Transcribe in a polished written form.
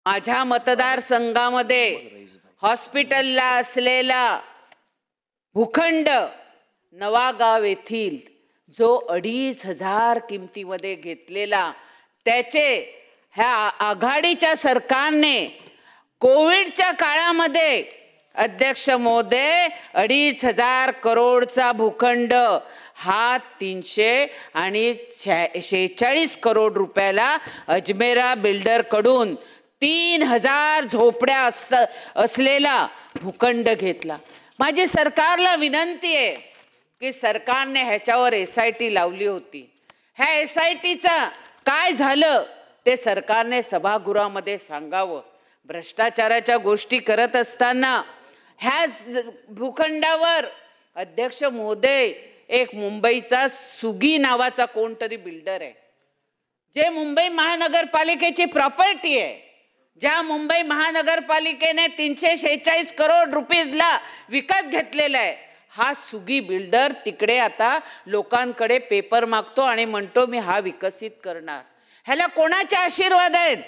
माझ्या मतदारसंघामध्ये हॉस्पिटलला असलेला भूखंड नवागाव येथील जो 2,500 किमतीमध्ये घेतलेला त्याचे ह्या आघाडीच्या सरकारने कोविडच्या काळामध्ये अध्यक्ष महोदय 2,500 करोडचा भूखंड हा 300 आणि 46 करोड रुपयाला अजमेरा बिल्डर कडून 3,000 झोपड्या असलेला भूखंड घेतला। माझी सरकारला विनंती आहे की सरकारने ह्याच्यावर SIT लावली होती, ह्या SITचा काय झालं ते सरकारने सभागृहामध्ये सांगावं। भ्रष्टाचाराच्या गोष्टी करत असताना ह्या भूखंडावर अध्यक्ष महोदय एक मुंबईचा सुगी नावाचा कोणतरी बिल्डर आहे, जे मुंबई महानगरपालिकेची प्रॉपर्टी आहे, ज्या मुंबई महानगरपालिकेने 346 करोड रुपयाला विकत घेतलेला आहे। हा सुगी बिल्डर तिकडे आता लोकांकडे पेपर मागतो आणि म्हणतो मी हा विकसित करणार। ह्याला कोणाचे आशीर्वाद आहेत?